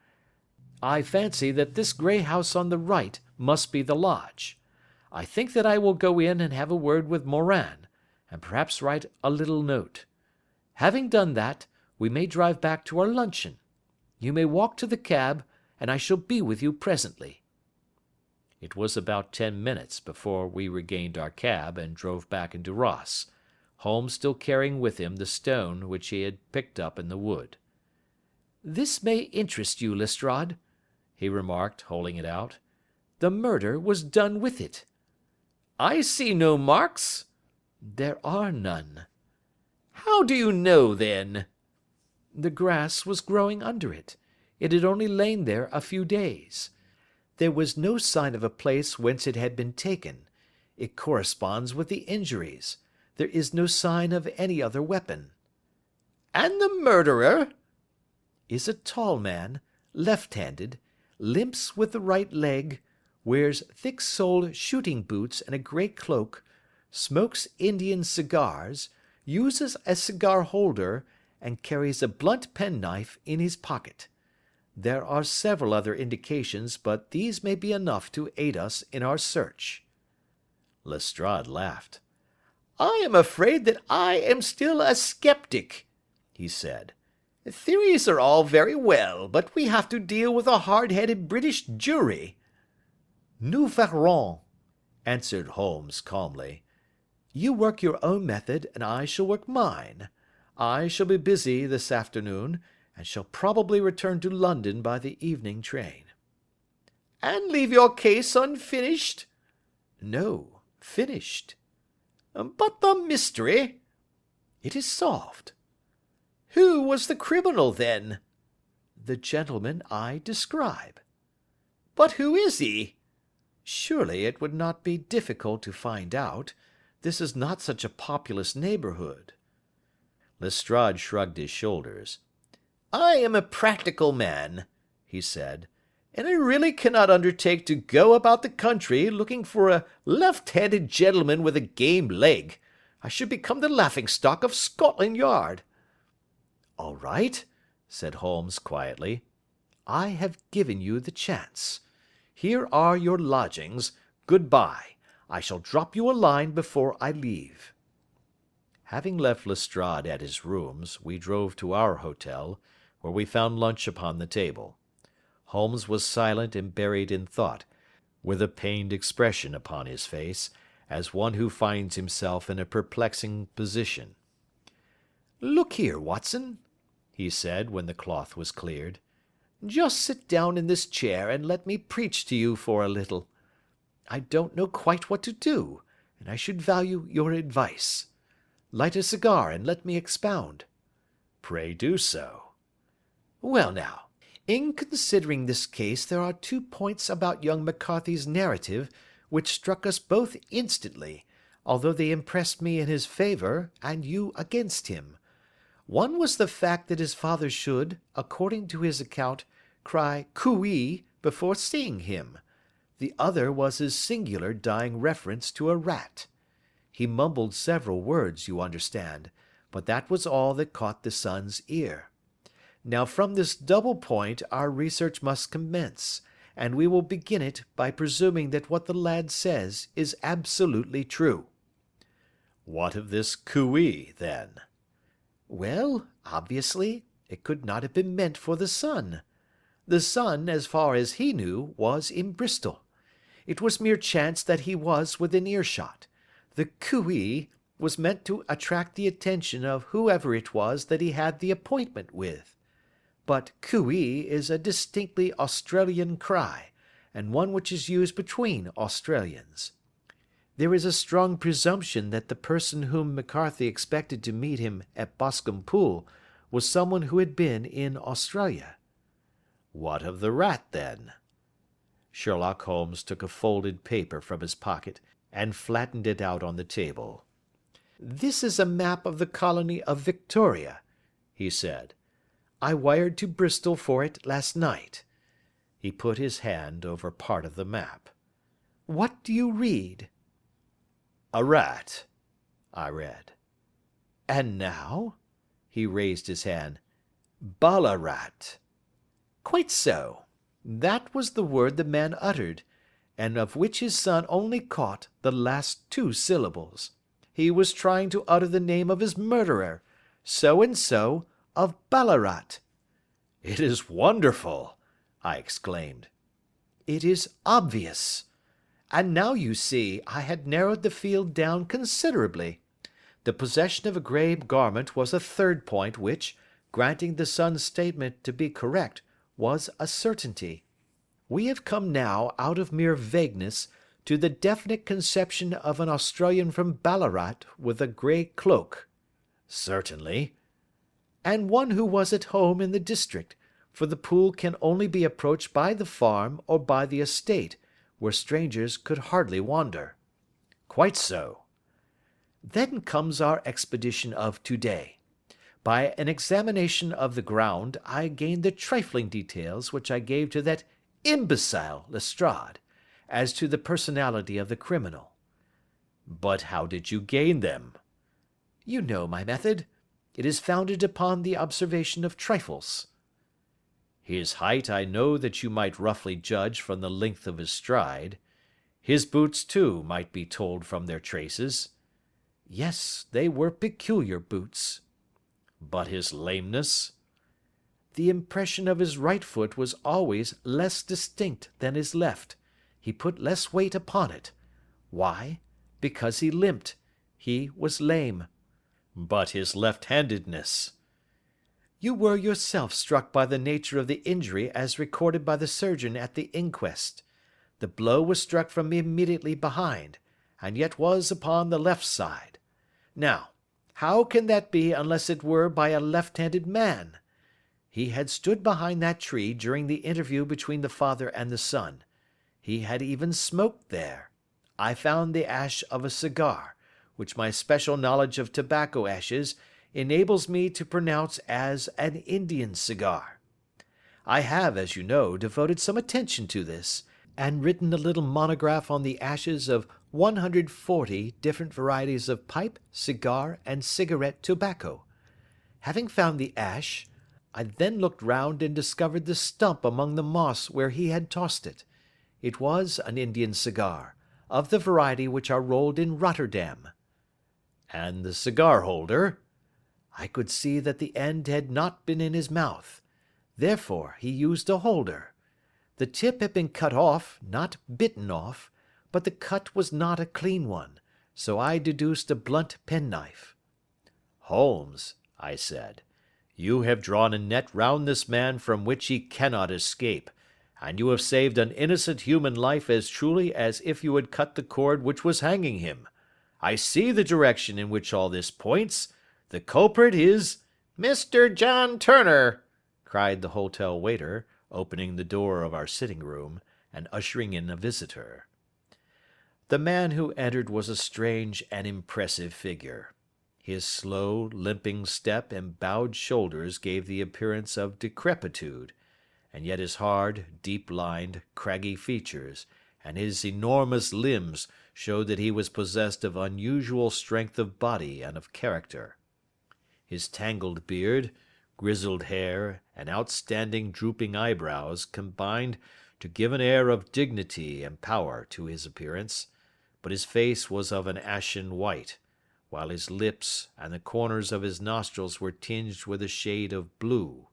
[SPEAKER 1] "I fancy that this grey house on the right must be the lodge. I think that I will go in and have a word with Morin, and perhaps write a little note. Having done that, we may drive back to our luncheon. You may walk to the cab, and I shall be with you presently." It was about 10 minutes before we regained our cab and drove back into Ross, Holmes still carrying with him the stone which he had picked up in the wood. "This may interest you, Lestrade," he remarked, holding it out. "The murder was done with it." "I see no marks." "There are none." "How do you know, then?" "The grass was growing under it. It had only lain there a few days. There was no sign of a place whence it had been taken. It corresponds with the injuries. There is no sign of any other weapon." "And the murderer?" "Is a tall man, left-handed, limps with the right leg, wears thick-soled shooting boots and a grey cloak, smokes Indian cigars, uses a cigar holder, and carries a blunt penknife in his pocket. There are several other indications, but these may be enough to aid us in our search." Lestrade laughed. "I am afraid that I am still a sceptic," he said. "Theories are all very well, but we have to deal with a hard-headed British jury." "Nous verrons," answered Holmes calmly. "You work your own method, and I shall work mine. I shall be busy this afternoon, and shall probably return to London by the evening train." "And leave your case unfinished?" "No, finished." "But the mystery?" "It is solved." Who was the criminal, then?"
[SPEAKER 2] "The gentleman I describe."
[SPEAKER 1] "But who is he?"
[SPEAKER 2] "Surely it would not be difficult to find out. This is not such a populous neighbourhood."
[SPEAKER 1] Lestrade shrugged his shoulders. "I am a practical man," he said, "and I really cannot undertake to go about the country looking for a left-handed gentleman with a game leg. I should become the laughing-stock of Scotland Yard."
[SPEAKER 2] "All right," said Holmes quietly. "I have given you the chance. Here are your lodgings. Good-bye. I shall drop you a line before I leave." Having left Lestrade at his rooms, we drove to our hotel, where we found lunch upon the table. Holmes was silent and buried in thought, with a pained expression upon his face, as one who finds himself in a perplexing position. "Look here, Watson," he said, when the cloth was cleared. "Just sit down in this chair and let me preach to you for a little. I don't know quite what to do, and I should value your advice. Light a cigar and let me expound."
[SPEAKER 1] "Pray do so."
[SPEAKER 2] "Well now, in considering this case there are 2 points about young McCarthy's narrative which struck us both instantly, although they impressed me in his favour and you against him. One was the fact that his father should, according to his account, cry cooee before seeing him. The other was his singular dying reference to a rat. He mumbled several words, you understand, but that was all that caught the son's ear. Now from this double point our research must commence, and we will begin it by presuming that what the lad says is absolutely true."
[SPEAKER 1] "What of this cooee, then?"
[SPEAKER 2] "Well, obviously, it could not have been meant for the son. The son, as far as he knew, was in Bristol. It was mere chance that he was within earshot. The cooee was meant to attract the attention of whoever it was that he had the appointment with. But cooee is a distinctly Australian cry, and one which is used between Australians. There is a strong presumption that the person whom McCarthy expected to meet him at Boscombe Pool was someone who had been in Australia."
[SPEAKER 1] "What of the rat, then?" Sherlock Holmes took a folded paper from his pocket and flattened it out on the table.
[SPEAKER 2] "This is a map of the colony of Victoria," he said. "I wired to Bristol for it last night." He put his hand over part of the map. "What do you read?"
[SPEAKER 1] "A rat," I read.
[SPEAKER 2] "And now?" He raised his hand.
[SPEAKER 1] "Ballarat."
[SPEAKER 2] "Quite so. That was the word the man uttered, and of which his son only caught the last 2 syllables. He was trying to utter the name of his murderer, so and so of Ballarat."
[SPEAKER 1] "It is wonderful!" I exclaimed.
[SPEAKER 2] "It is obvious. And now you see I had narrowed the field down considerably. The possession of a grey garment was a third point which, granting the son's statement to be correct, was a certainty. We have come now out of mere vagueness to the definite conception of an Australian from Ballarat with a grey cloak."
[SPEAKER 1] "Certainly."
[SPEAKER 2] "And one who was at home in the district, for the pool can only be approached by the farm or by the estate, where strangers could hardly wander."
[SPEAKER 1] "Quite so."
[SPEAKER 2] "Then comes our expedition of today. By an examination of the ground, I gained the trifling details which I gave to that imbecile Lestrade, as to the personality of the criminal."
[SPEAKER 1] "But how did you gain them?"
[SPEAKER 2] "You know my method. It is founded upon the observation of trifles."
[SPEAKER 1] "His height I know that you might roughly judge from the length of his stride. His boots, too, might be told from their traces."
[SPEAKER 2] "Yes, they were peculiar boots."
[SPEAKER 1] "But his lameness?"
[SPEAKER 2] "The impression of his right foot was always less distinct than his left. He put less weight upon it. Why? Because he limped. He was lame."
[SPEAKER 1] "But his left-handedness?"
[SPEAKER 2] "You were yourself struck by the nature of the injury as recorded by the surgeon at the inquest. The blow was struck from immediately behind, and yet was upon the left side. Now,
[SPEAKER 1] How can that be unless it were by a left-handed man? He had stood behind that tree during the interview between the father and the son. He had even smoked there. I found the ash of a cigar, which my special knowledge of tobacco ashes enables me to pronounce as an Indian cigar. I have, as you know, devoted some attention to this, and written a little monograph on the ashes of 140 different varieties of pipe, cigar, and cigarette tobacco. Having found the ash, I then looked round and discovered the stump among the moss where he had tossed it. It was an Indian cigar, of the variety which are rolled in Rotterdam. And the cigar holder? I could see that the end had not been in his mouth. Therefore he used a holder. The tip had been cut off, not bitten off, but the cut was not a clean one, so I deduced a blunt penknife. Holmes, I said, you have drawn a net round this man from which he cannot escape, and you have saved an innocent human life as truly as if you had cut the cord which was hanging him. I see the direction in which all this points. The culprit is Mr. John Turner, cried the hotel waiter, opening the door of our sitting-room, and ushering in a visitor. The man who entered was a strange and impressive figure. His slow, limping step and bowed shoulders gave the appearance of decrepitude, and yet his hard, deep-lined, craggy features, and his enormous limbs showed that he was possessed of unusual strength of body and of character. His tangled beard, grizzled hair, and outstanding drooping eyebrows combined to give an air of dignity and power to his appearance, but his face was of an ashen white, while his lips and the corners of his nostrils were tinged with a shade of blue.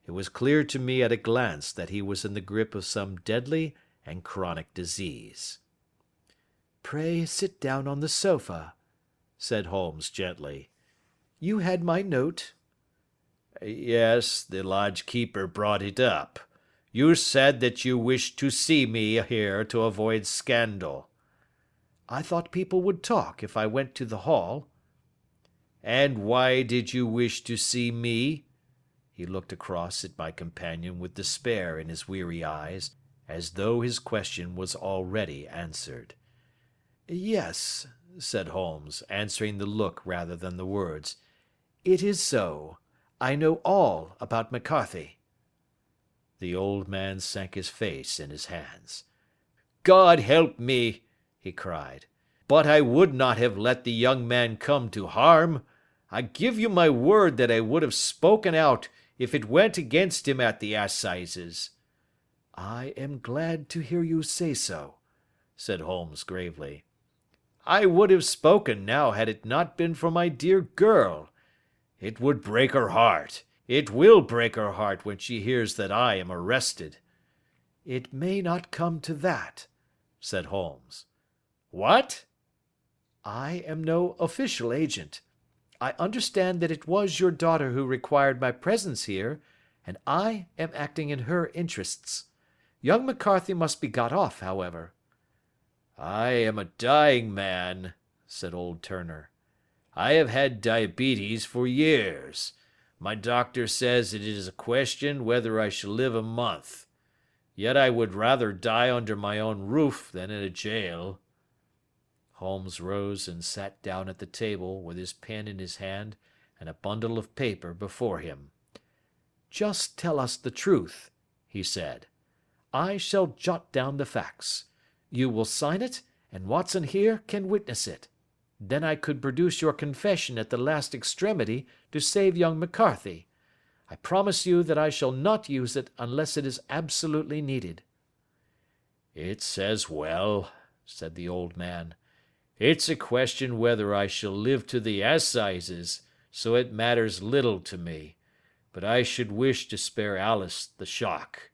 [SPEAKER 1] It was clear to me at a glance that he was in the grip of some deadly and chronic disease.
[SPEAKER 2] "Pray sit down on the sofa," said Holmes gently. "You had my note."
[SPEAKER 1] "Yes, the lodge-keeper brought it up. You said that you wished to see me here to avoid scandal."
[SPEAKER 2] "I thought people would talk if I went to the hall."
[SPEAKER 1] "And why did you wish to see me?" He looked across at my companion with despair in his weary eyes, as though his question was already answered.
[SPEAKER 2] "Yes," said Holmes, answering the look rather than the words. "It is so. I know all about McCarthy."
[SPEAKER 1] The old man sank his face in his hands. "God help me!" he cried. "But I would not have let the young man come to harm. I give you my word that I would have spoken out if it went against him at the assizes."
[SPEAKER 2] "I am glad to hear you say so," said Holmes gravely.
[SPEAKER 1] "I would have spoken now had it not been for my dear girl. It would break her heart. It will break her heart when she hears that I am arrested."
[SPEAKER 2] "It may not come to that," said Holmes.
[SPEAKER 1] "What?"
[SPEAKER 2] "I am no official agent. I understand that it was your daughter who required my presence here, and I am acting in her interests. Young McCarthy must be got off, however."
[SPEAKER 1] "I am a dying man," said old Turner. "I have had diabetes for years. My doctor says it is a question whether I shall live a month. Yet I would rather die under my own roof than in a jail."
[SPEAKER 2] Holmes rose and sat down at the table with his pen in his hand and a bundle of paper before him. "Just tell us the truth," he said. "I shall jot down the facts. You will sign it, and Watson here can witness it. Then I could produce your confession at the last extremity to save young McCarthy. I promise you that I shall not use it unless it is absolutely needed."
[SPEAKER 1] "It's as well," said the old man. "It's a question whether I shall live to the assizes, so it matters little to me, but I should wish to spare Alice the shock.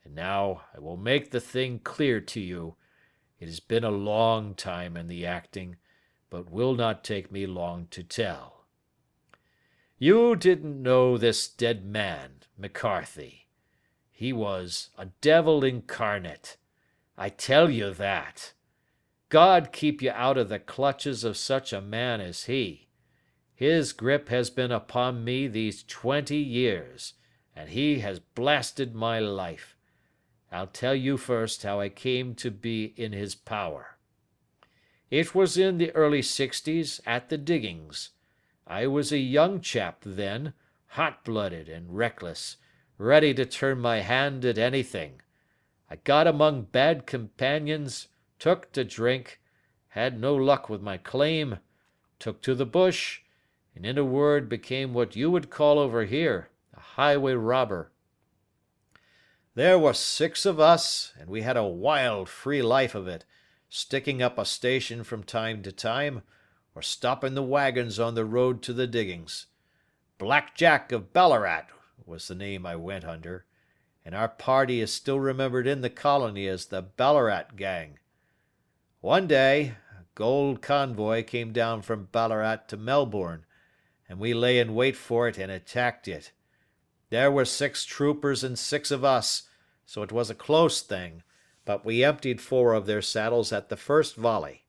[SPEAKER 1] And now I will make the thing clear to you. It has been a long time in the acting, but will not take me long to tell. You didn't know this dead man, McCarthy. He was a devil incarnate. I tell you that. God keep you out of the clutches of such a man as he.
[SPEAKER 3] His grip has been upon me these 20 years, and he has blasted my life. I'll tell you first how I came to be in his power. It was in the early 60s at the diggings. I was a young chap then, hot-blooded and reckless, ready to turn my hand at anything. I got among bad companions, took to drink, had no luck with my claim, took to the bush, and in a word became what you would call over here a highway robber. There were 6 of us, and we had a wild, free life of it, sticking up a station from time to time, or stopping the wagons on the road to the diggings. Black Jack of Ballarat was the name I went under, and our party is still remembered in the colony as the Ballarat Gang. One day, a gold convoy came down from Ballarat to Melbourne, and we lay in wait for it and attacked it. There were 6 troopers and 6 of us, so it was a close thing, but we emptied 4 of their saddles at the first volley.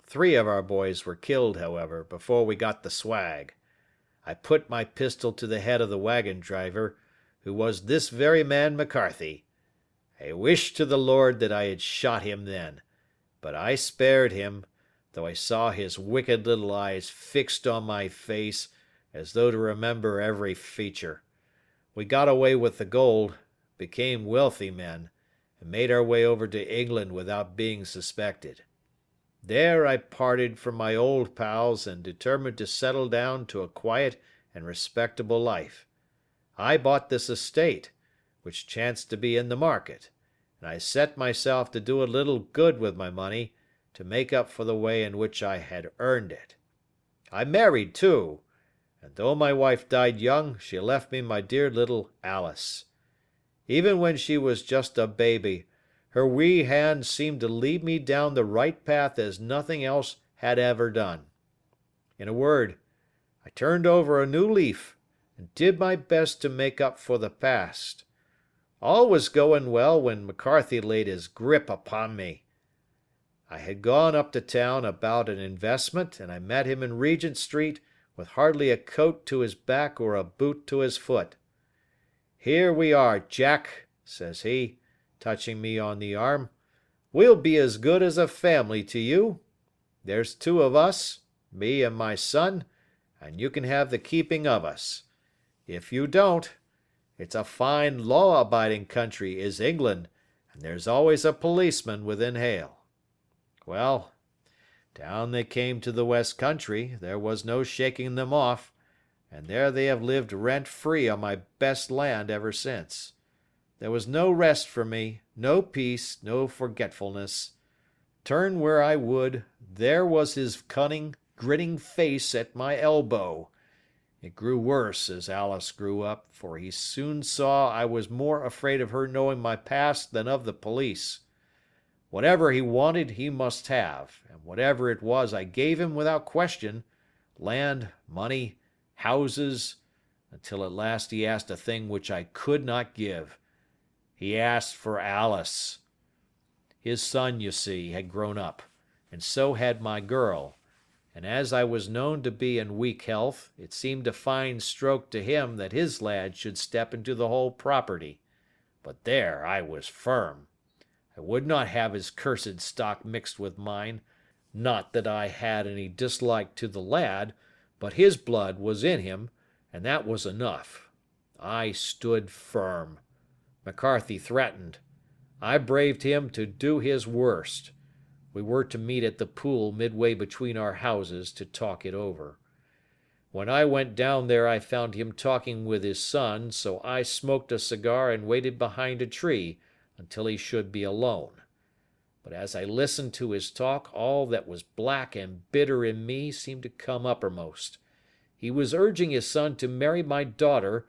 [SPEAKER 3] 3 of our boys were killed, however, before we got the swag. I put my pistol to the head of the wagon driver, who was this very man McCarthy. I wished to the Lord that I had shot him then, but I spared him, though I saw his wicked little eyes fixed on my face as though to remember every feature. We got away with the gold, became wealthy men, and made our way over to England without being suspected. There I parted from my old pals and determined to settle down to a quiet and respectable life. I bought this estate, which chanced to be in the market, and I set myself to do a little good with my money to make up for the way in which I had earned it. I married, too, and though my wife died young, she left me my dear little Alice. Even when she was just a baby, her wee hand seemed to lead me down the right path as nothing else had ever done. In a word, I turned over a new leaf and did my best to make up for the past. All was going well when McCarthy laid his grip upon me. I had gone up to town about an investment, and I met him in Regent Street with hardly a coat to his back or a boot to his foot. "Here we are, Jack," says he, touching me on the arm. "We'll be as good as a family to you. There's 2 of us, me and my son, and you can have the keeping of us. If you don't, it's a fine law-abiding country is England, and there's always a policeman within hail." Well, down they came to the West Country, there was no shaking them off, and there they have lived rent-free on my best land ever since. There was no rest for me, no peace, no forgetfulness. Turn where I would, there was his cunning, grinning face at my elbow. It grew worse as Alice grew up, for he soon saw I was more afraid of her knowing my past than of the police. Whatever he wanted he must have, and whatever it was I gave him without question, land, money, houses, until at last he asked a thing which I could not give. He asked for Alice. His son, you see, had grown up, and so had my girl, and as I was known to be in weak health, it seemed a fine stroke to him that his lad should step into the whole property. But there I was firm. I would not have his cursed stock mixed with mine. Not that I had any dislike to the lad, but his blood was in him, and that was enough. I stood firm. McCarthy threatened. I braved him to do his worst. We were to meet at the pool midway between our houses to talk it over. When I went down there I found him talking with his son, so I smoked a cigar and waited behind a tree until he should be alone. But as I listened to his talk, all that was black and bitter in me seemed to come uppermost. He was urging his son to marry my daughter,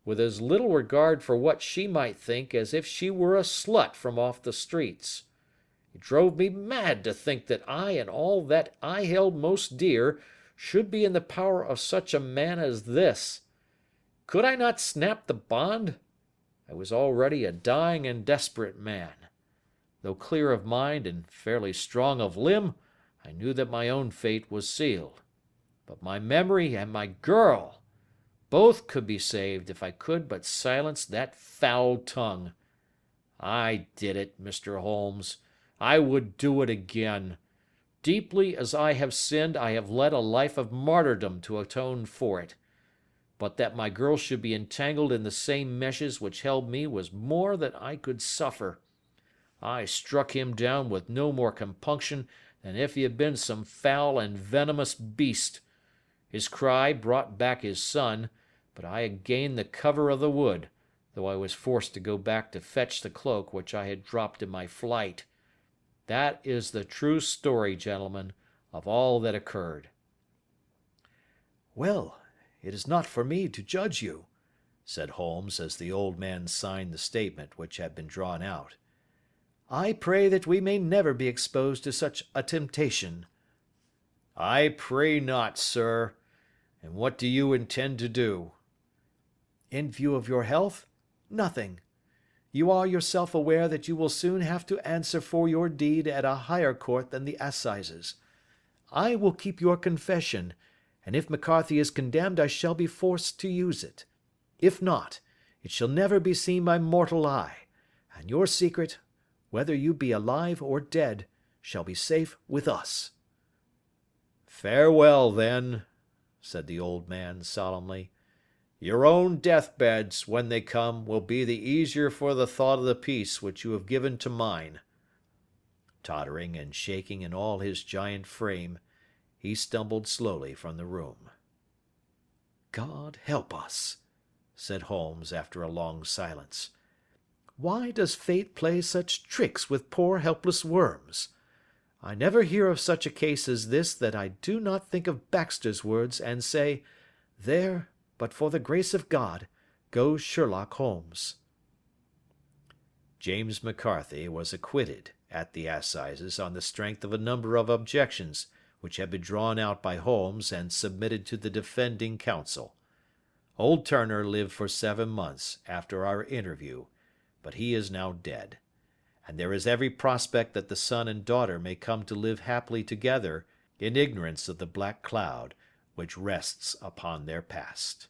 [SPEAKER 3] with as little regard for what she might think as if she were a slut from off the streets. It drove me mad to think that I and all that I held most dear should be in the power of such a man as this. Could I not snap the bond? I was already a dying and desperate man. Though clear of mind and fairly strong of limb, I knew that my own fate was sealed. But my memory and my girl, both could be saved if I could but silence that foul tongue. I did it, Mr. Holmes. I would do it again. Deeply as I have sinned, I have led a life of martyrdom to atone for it. But that my girl should be entangled in the same meshes which held me was more than I could suffer. I struck him down with no more compunction than if he had been some foul and venomous beast. His cry brought back his son, but I had gained the cover of the wood, though I was forced to go back to fetch the cloak which I had dropped in my flight. That is the true story, gentlemen, of all that occurred."
[SPEAKER 1] "Well, it is not for me to judge you," said Holmes, as the old man signed the statement which had been drawn out. "I pray that we may never be exposed to such a temptation." "I pray not, sir. And what do you intend to do?"
[SPEAKER 2] "In view of your health, nothing. You are yourself aware that you will soon have to answer for your deed at a higher court than the assizes. I will keep your confession, and if McCarthy is condemned I shall be forced to use it. If not, it shall never be seen by mortal eye, and your secret, whether you be alive or dead, shall be safe with us."
[SPEAKER 1] "Farewell, then," said the old man solemnly. "Your own deathbeds, when they come, will be the easier for the thought of the peace which you have given to mine." Tottering and shaking in all his giant frame, he stumbled slowly from the room.
[SPEAKER 2] "God help us," said Holmes after a long silence. "Why does fate play such tricks with poor helpless worms? I never hear of such a case as this that I do not think of Baxter's words and say, 'There, but for the grace of God, goes Sherlock Holmes.'"
[SPEAKER 1] James McCarthy was acquitted at the assizes on the strength of a number of objections which had been drawn out by Holmes and submitted to the defending counsel. Old Turner lived for 7 months after our interview, but he is now dead, and there is every prospect that the son and daughter may come to live happily together in ignorance of the black cloud which rests upon their past.